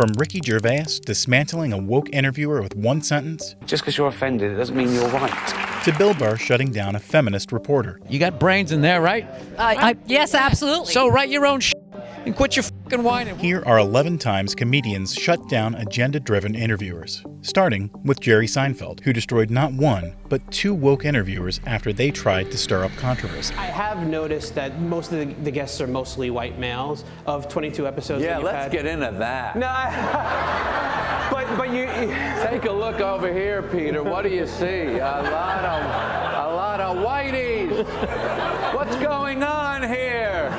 From Ricky Gervais dismantling a woke interviewer with one sentence, just because you're offended, it doesn't mean you're right. to Bill Burr shutting down a feminist reporter. You got brains in there, right? Yes, absolutely. So write your own and quit your fucking whining. Here are 11 times comedians shut down agenda-driven interviewers, starting with Jerry Seinfeld, who destroyed not one, but 2 woke interviewers after they tried to stir up controversy. I have noticed that most of the guests are mostly white males. Of 22 episodes that you've had. Yeah, let's get into that. No, but you take a look over here, Peter. What do you see? A lot of whiteys. What's going on here?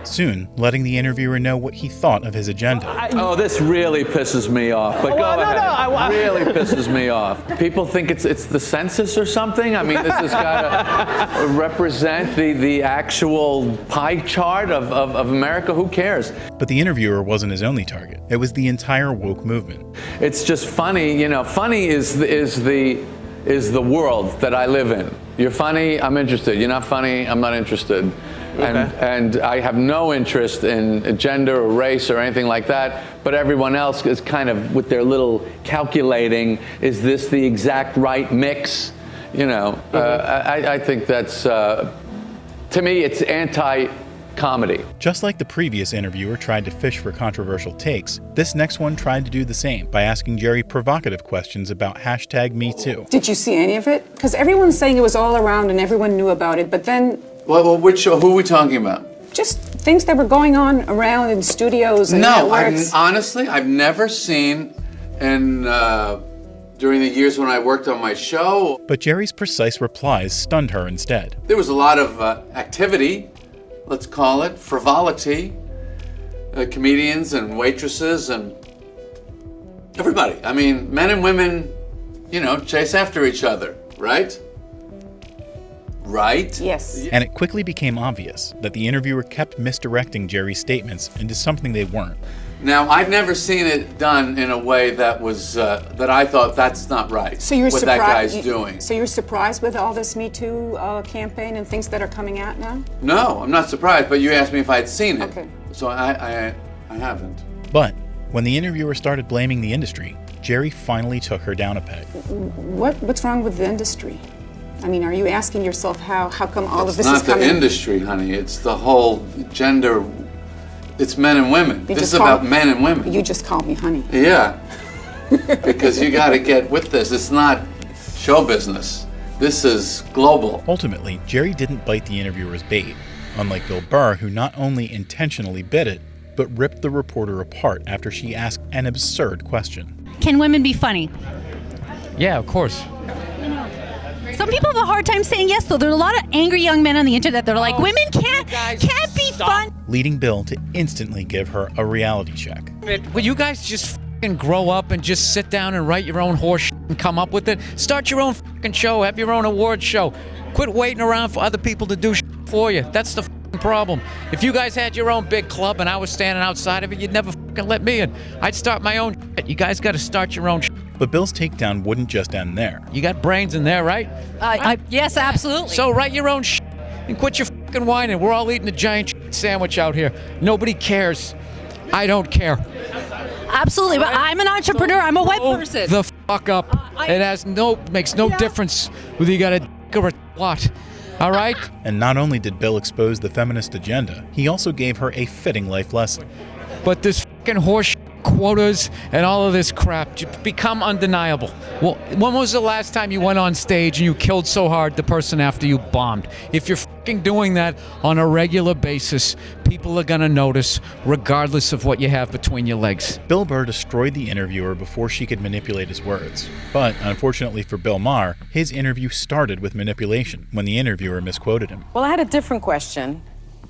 Soon, letting the interviewer know what he thought of his agenda. Oh, this really pisses me off. But go ahead. Really pisses me off. People think it's the census or something. I mean, this has got to represent the actual pie chart of America. Who cares? But the interviewer wasn't his only target. It was the entire woke movement. It's just funny. You know, funny is the world that I live in. You're funny, I'm interested. You're not funny, I'm not interested. Okay. And I have no interest in gender or race or anything like that, but everyone else is kind of with their little calculating, is this the exact right mix? You know, I think that's, to me, it's anti-comedy. Just like the previous interviewer tried to fish for controversial takes, this next one tried to do the same by asking Jerry provocative questions about #MeToo. Did you see any of it? Because everyone's saying it was all around and everyone knew about it, but then... Well, who are we talking about? Just things that were going on around in studios and networks. Honestly, I've never seen during the years when I worked on my show. But Jerry's precise replies stunned her instead. There was a lot of activity, let's call it, frivolity, comedians and waitresses and everybody. I mean, men and women, you know, chase after each other, right? Right? Yes. And it quickly became obvious that the interviewer kept misdirecting Jerry's statements into something they weren't. Now, I've never seen it done in a way that was, that I thought that's not right, so you're what that guy's doing. So you're surprised with all this Me Too campaign and things that are coming out now? No, I'm not surprised, but you asked me if I'd seen it. Okay. So I haven't. But when the interviewer started blaming the industry, Jerry finally took her down a peg. What's wrong with the industry? I mean, are you asking yourself how come all of this is coming? It's not the industry, honey. It's the whole gender. It's men and women. This is about men and women. You just called me honey. Yeah. Because you got to get with this. It's not show business. This is global. Ultimately, Jerry didn't bite the interviewer's bait, unlike Bill Burr, who not only intentionally bit it, but ripped the reporter apart after she asked an absurd question. Can women be funny? Yeah, of course. Some people have a hard time saying yes, though. There's a lot of angry young men on the internet that are like, women can't be fun. Leading Bill to instantly give her a reality check. Will you guys just fucking grow up and just sit down and write your own horse and come up with it? Start your own fucking show. Have your own award show. Quit waiting around for other people to do for you. That's the fucking problem. If you guys had your own big club and I was standing outside of it, you'd never fucking let me in. I'd start my own shit. You guys got to start your own shit. But Bill's takedown wouldn't just end there. You got brains in there, right? Yes, absolutely. So write your own shit and quit your fucking whining. We're all eating a giant sandwich out here. Nobody cares. I don't care. Absolutely, but I'm an entrepreneur. I'm a white person. The fuck up. It makes no difference whether you got a dick or a what. All right? And not only did Bill expose the feminist agenda, he also gave her a fitting life lesson. But this fucking horse quotas and all of this crap become undeniable. Well, when was the last time you went on stage and you killed so hard the person after you bombed? If you're fucking doing that on a regular basis, people are gonna notice regardless of what you have between your legs. Bill Burr destroyed the interviewer before she could manipulate his words. But unfortunately for Bill Maher, his interview started with manipulation when the interviewer misquoted him. Well, I had a different question.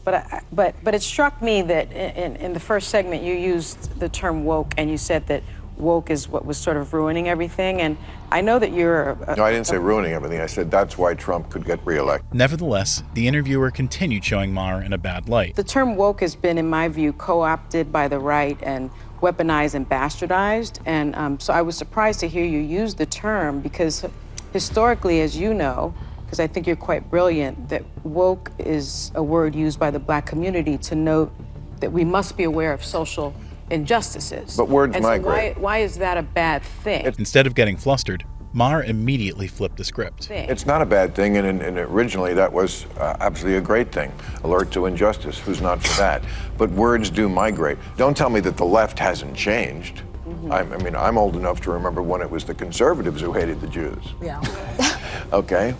But it struck me that in the first segment you used the term woke, and you said that woke is what was sort of ruining everything. And I know that you're... No, I didn't say ruining everything. I said that's why Trump could get reelected. Nevertheless, the interviewer continued showing Maher in a bad light. The term woke has been, in my view, co-opted by the right and weaponized and bastardized. And so I was surprised to hear you use the term because historically, as you know, because I think you're quite brilliant, that woke is a word used by the black community to note that we must be aware of social injustices. But words and migrate. So why is that a bad thing? Instead of getting flustered, Maher immediately flipped the script. It's not a bad thing, and originally that was absolutely a great thing. Alert to injustice, who's not for that? But words do migrate. Don't tell me that the left hasn't changed. I mean, I'm old enough to remember when it was the conservatives who hated the Jews. Yeah. Okay?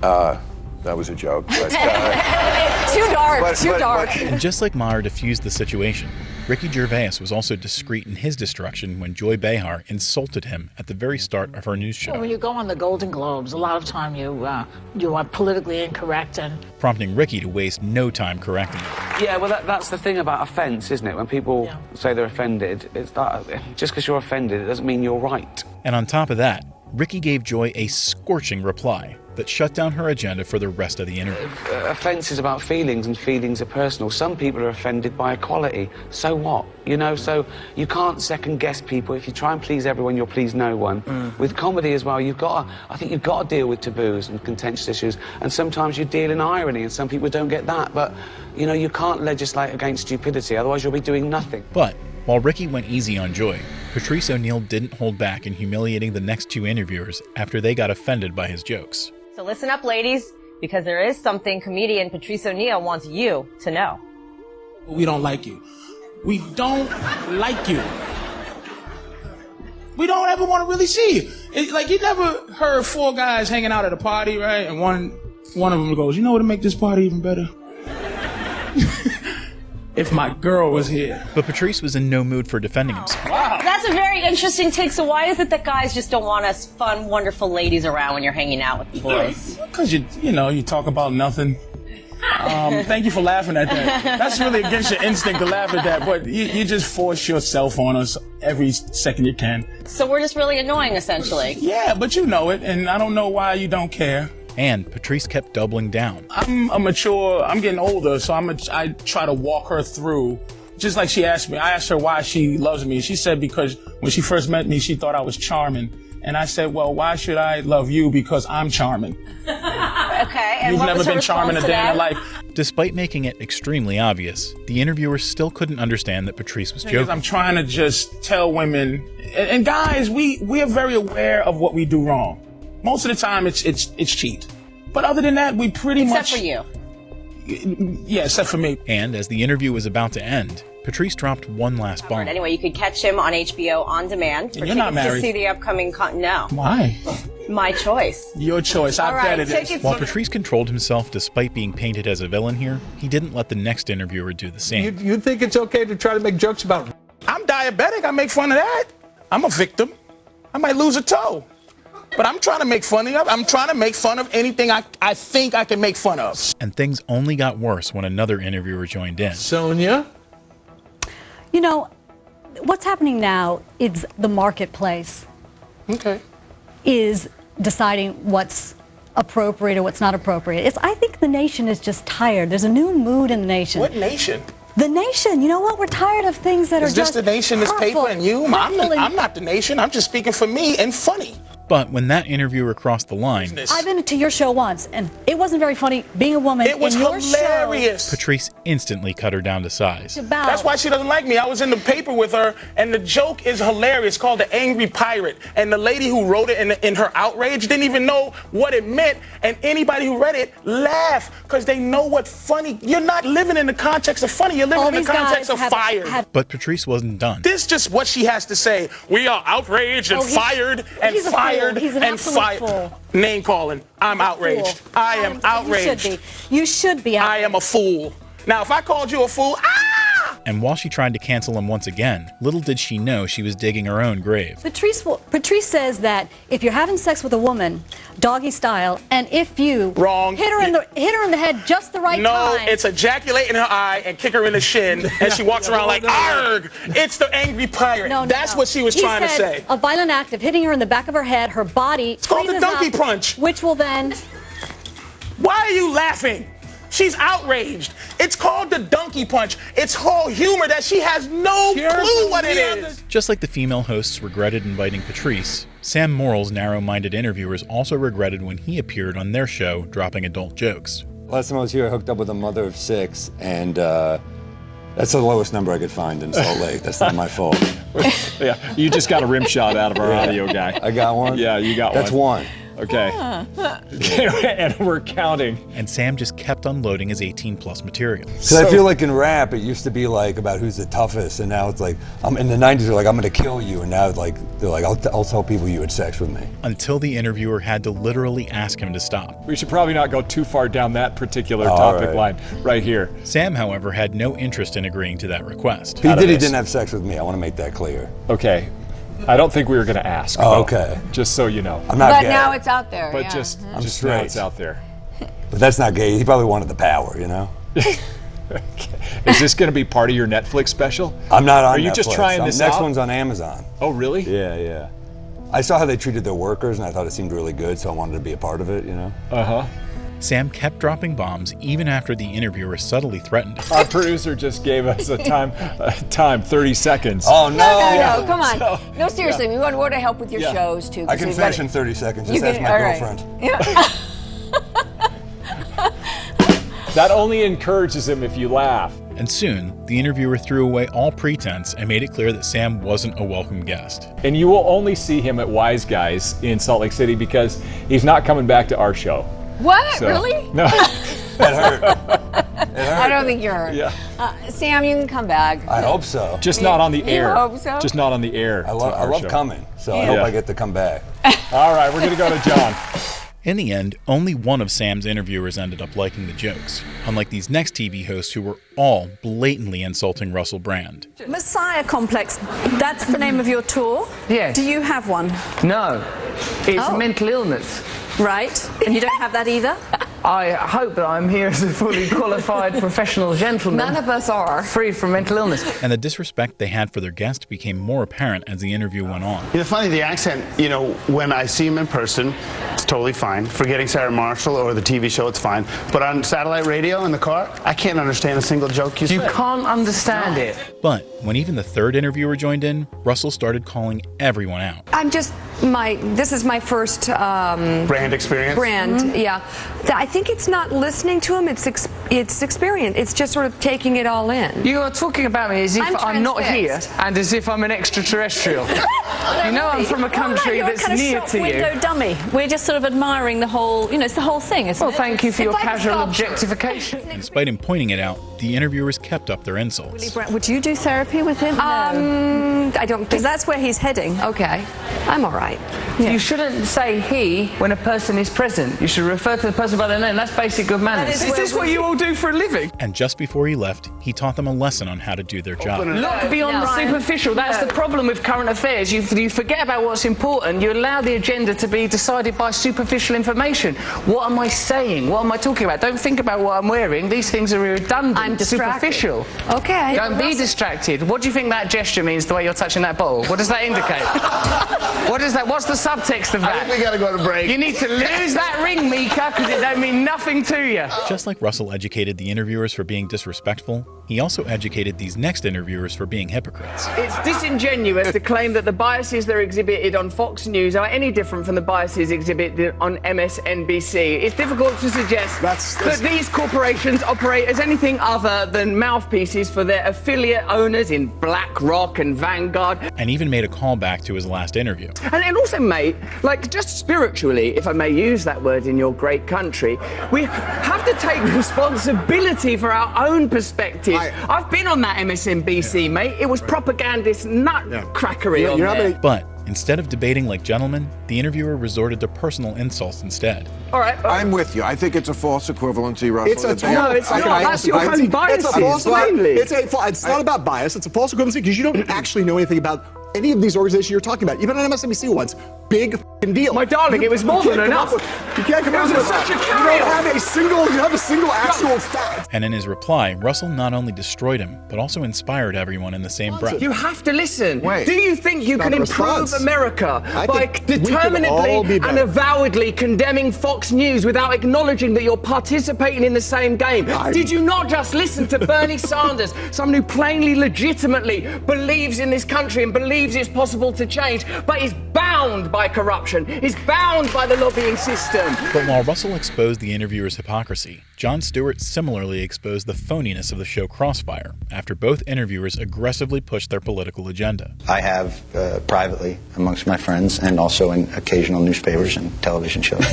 That was a joke. But, Too dark. And just like Maher diffused the situation, Ricky Gervais was also discreet in his destruction when Joy Behar insulted him at the very start of her news show. Well, when you go on the Golden Globes, a lot of time you are politically incorrect, and prompting Ricky to waste no time correcting it. Yeah, well, that's the thing about offence, isn't it? When people say they're offended, it's that just because you're offended, it doesn't mean you're right. And on top of that, Ricky gave Joy a scorching reply that shut down her agenda for the rest of the interview. Offence is about feelings, and feelings are personal. Some people are offended by equality. So what? You know, so you can't second-guess people. If you try and please everyone, you'll please no one. With comedy as well, I think you've got to deal with taboos and contentious issues, and sometimes you deal in irony, and some people don't get that. But, you know, you can't legislate against stupidity, otherwise you'll be doing nothing. But while Ricky went easy on Joy, Patrice O'Neal didn't hold back in humiliating the next two interviewers after they got offended by his jokes. So listen up, ladies, because there is something comedian Patrice O'Neal wants you to know. We don't like you. We don't like you. We don't ever want to really see you. Like, you never heard four guys hanging out at a party, right? And one of them goes, you know what would make this party even better? If my girl was here. But Patrice was in no mood for defending himself. Wow. That's a very interesting take. So why is it that guys just don't want us fun, wonderful ladies around when you're hanging out with the boys? Because you talk about nothing. Thank you for laughing at that. That's really against your instinct to laugh at that, but you just force yourself on us every second you can. So we're just really annoying, essentially. Yeah, but you know it, and I don't know why you don't care. And Patrice kept doubling down. I'm getting older, so I try to walk her through. Just like she asked me, I asked her why she loves me. She said because when she first met me, she thought I was charming. And I said, well, why should I love you? Because I'm charming. Okay, and You've never been charming a day in your life. Despite making it extremely obvious, the interviewer still couldn't understand that Patrice was joking. I'm trying to just tell women, and guys, we are very aware of what we do wrong. Most of the time, it's cheat. But other than that, we pretty much... Except for you. Yeah, except for me. And as the interview was about to end, Patrice dropped one last bomb. Anyway, you could catch him on HBO On Demand. And you're not married. To see the upcoming... No. Why? My choice. Your choice. I bet it is. While Patrice controlled himself despite being painted as a villain here, he didn't let the next interviewer do the same. You think it's okay to try to make jokes about... I'm diabetic. I make fun of that. I'm a victim. I might lose a toe. But I'm trying to make fun of I'm trying to make fun of anything I think I can make fun of. And things only got worse when another interviewer joined in. Sonia? You know, what's happening now is the marketplace is deciding what's appropriate or what's not appropriate. I think the nation is just tired. There's a new mood in the nation. What nation? The nation. You know what? We're tired of things that are just the nation, this paper, and you? I'm not the nation. I'm just speaking for me and funny. But when that interviewer crossed the line... I've been to your show once, and it wasn't very funny being a woman in your hilarious. Show. Patrice instantly cut her down to size. That's why she doesn't like me. I was in the paper with her, and the joke is hilarious, called The Angry Pirate. And the lady who wrote it in her outrage didn't even know what it meant, and anybody who read it laughed, because they know what funny... You're not living in the context of funny, you're living in the context of fired. But Patrice wasn't done. This is just what she has to say. We are outraged and fired and fired. And fired. Name calling. I'm outraged. I am outraged. You should be outraged. I am a fool. Now, if I called you a fool, And while she tried to cancel him once again, little did she know she was digging her own grave. Patrice says that if you're having sex with a woman, doggy style, and if you hit her in the head just the right time. No, it's ejaculate in her eye and kick her in the shin, and she walks around like, arg! It's the angry pirate. That's what she was trying to say. A violent act of hitting her in the back of her head, her body. It's called the donkey punch. Which will then... Why are you laughing? She's outraged. It's called the donkey punch. It's whole humor that she has no clue what it is. Just like the female hosts regretted inviting Patrice, Sam Morrill's narrow-minded interviewers also regretted when he appeared on their show dropping adult jokes. Last time I was here, I hooked up with a mother of 6, and that That's the lowest number I could find in Salt Lake. That's not my fault. Yeah, you just got a rim shot out of our audio guy. I got one? Yeah, you got That's one. Okay. And we're counting. And Sam just kept unloading his 18-plus material. Because I feel like in rap, it used to be like about who's the toughest, and now it's like, in the 90s, they're like, I'm going to kill you, and now they're like, I'll tell people you had sex with me. Until the interviewer had to literally ask him to stop. We should probably not go too far down that particular topic line right here. Sam, however, had no interest in agreeing to that request. He didn't have sex with me. I want to make that clear. Okay. I don't think we were going to ask. Oh, okay. Just so you know. I'm not gay. Now it's out there. But yeah. just I'm just straight. now it's out there. But that's not gay. He probably wanted the power, you know? Is this going to be part of your Netflix special? I'm not on Netflix. Are you just trying this out? Next one's on Amazon. Oh, really? Yeah. I saw how they treated their workers, and I thought it seemed really good, so I wanted to be a part of it, you know? Uh-huh. Sam kept dropping bombs even after the interviewer subtly threatened him. Our producer just gave us a time, 30 seconds. Oh, no. No, come on. No, seriously, we want to help with your shows, too. I can finish in 30 seconds. Just ask my girlfriend. That only encourages him if you laugh. And soon, the interviewer threw away all pretense and made it clear that Sam wasn't a welcome guest. And you will only see him at Wise Guys in Salt Lake City because he's not coming back to our show. What? So, Really? No. It hurt. I don't think you're hurt. Yeah. Sam, you can come back. I hope so. Just not on the air. You hope so? Just not on the air. I love coming, so I hope I get to come back. All right, we're going to go to John. In the end, only one of Sam's interviewers ended up liking the jokes, unlike these next TV hosts who were all blatantly insulting Russell Brand. Messiah Complex, that's the name of your tour? Yes. Do you have one? No. It's a mental illness. Right. And you don't have that either? I hope that I'm here as a fully qualified professional gentleman. None of us are. Free from mental illness. And the disrespect they had for their guest became more apparent as the interview went on. You know, funny, the accent, when I see him in person, it's totally fine. Forgetting Sarah Marshall or the TV show, it's fine. But on satellite radio in the car, I can't understand a single joke you say. You can't understand it. But when even the third interviewer joined in, Russell started calling everyone out. This is my first brand experience. Yeah. I think it's not listening to him, it's experience. It's just sort of taking it all in. You are talking about me as if I'm not here and as if I'm an extraterrestrial. You know I'm from a country that's near to you. Window dummy. We're just sort of admiring the whole, it's the whole thing, isn't it? Well, thank you for your casual objectification. And despite him pointing it out, the interviewers kept up their insults. Would you do therapy with him? I don't think. Because that's where he's heading. Okay. I'm all right. Yeah. You shouldn't say he when a person is present. You should refer to the person by their name. That's basic good manners. Is this what you all do for a living? And just before he left, he taught them a lesson on how to do their job. Look beyond the superficial. That's the problem with current affairs. You forget about what's important. You allow the agenda to be decided by superficial information. What am I saying? What am I talking about? Don't think about what I'm wearing. These things are redundant. I'm distracted. Superficial. Okay. Don't be distracted. What do you think that gesture means, the way you're touching that bottle? What does that indicate? What is that? What's the subtext of that? I think we gotta go to break. You need to lose that ring, Mika, because it don't mean nothing to you. Just like Russell educated the interviewers for being disrespectful, he also educated these next interviewers for being hypocrites. It's disingenuous to claim that the biases that are exhibited on Fox News are any different from the biases exhibited on MSNBC. It's difficult to suggest that these corporations operate as anything other than mouthpieces for their affiliate owners in BlackRock and Vanguard. And even made a callback to his last interview. And also, mate, just spiritually, if I may use that word in your great country, we have to take responsibility for our own perspective. I've been on that MSNBC, mate. It was propagandist nutcrackery on there. But instead of debating like gentlemen, the interviewer resorted to personal insults instead. All right. I'm with you. I think it's a false equivalency, Russell. It's not. That's your own biases, mainly. It's not about bias. It's a false equivalency because you don't actually know anything about any of these organizations you're talking about. Even on MSNBC once, big f***ing deal. My darling, it was more than enough. You can't come up with such a You don't have a single actual fact. And in his reply, Russell not only destroyed him, but also inspired everyone in the same breath. You have to listen. Do you think you can improve America by think determinedly and avowedly condemning Fox News without acknowledging that you're participating in the same game? Did you not just listen to Bernie Sanders, someone who plainly, legitimately believes in this country and believes it's possible to change, but is bound bound by corruption, is bound by the lobbying system. But while Russell exposed the interviewer's hypocrisy, Jon Stewart similarly exposed the phoniness of the show Crossfire after both interviewers aggressively pushed their political agenda. I have privately amongst my friends and also in occasional newspapers and television shows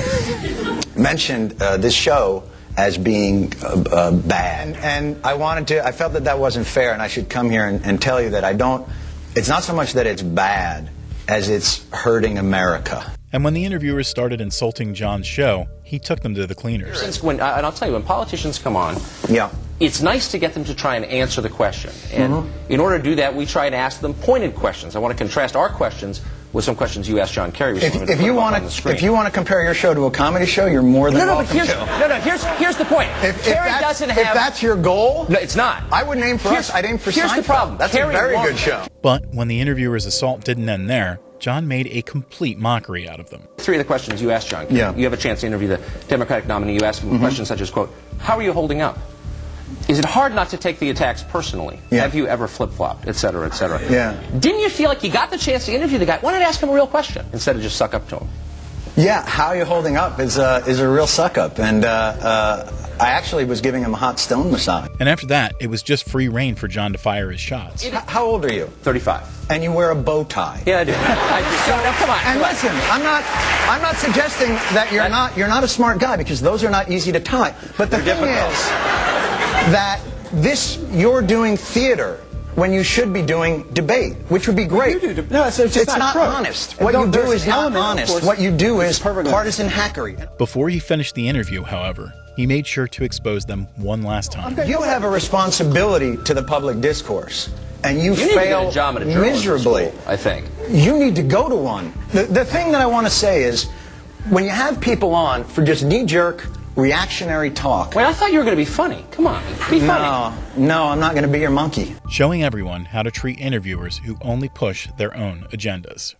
mentioned this show as being bad. And I felt that wasn't fair, and I should come here and tell you that it's not so much that it's bad as it's hurting America. And when the interviewers started insulting Jon's show, he took them to the cleaners. And I'll tell you, when politicians come on, it's nice to get them to try and answer the question. And in order to do that, we try and ask them pointed questions. I want to contrast our questions with some questions you asked John Kerry. If you want to compare your show to a comedy show, you're more than welcome to. Here's the point. If that's your goal, no, it's not. I wouldn't aim for us. I'd aim for Seinfeld. Here's the problem. That's a very good show. But when the interviewer's assault didn't end there, Jon made a complete mockery out of them. 3 of the questions you asked John Kerry, you have a chance to interview the Democratic nominee. You asked him questions such as, quote, how are you holding up? Is it hard not to take the attacks personally? Have you ever flip-flopped, et cetera, et cetera? Didn't you feel like you got the chance to interview the guy? Why not ask him a real question instead of just suck up to him? Yeah, how are you holding up is a real suck-up. And I actually was giving him a hot stone massage. And after that, it was just free reign for Jon to fire his shots. How old are you? 35. And you wear a bow tie. Yeah, I do. Come on. And listen, I'm not suggesting that you're not a smart guy, because those are not easy to tie. But the thing is that you're doing theater when you should be doing debate, which would be great. No, it's not honest. What you do is not honest. What you do is partisan hackery. Before he finished the interview, however, he made sure to expose them one last time. You have a responsibility to the public discourse, and you fail miserably. School, I think. You need to go to one. The thing that I want to say is, when you have people on for just knee-jerk, reactionary talk. Wait, I thought you were going to be funny. Come on, be funny. No, I'm not going to be your monkey. Showing everyone how to treat interviewers who only push their own agendas.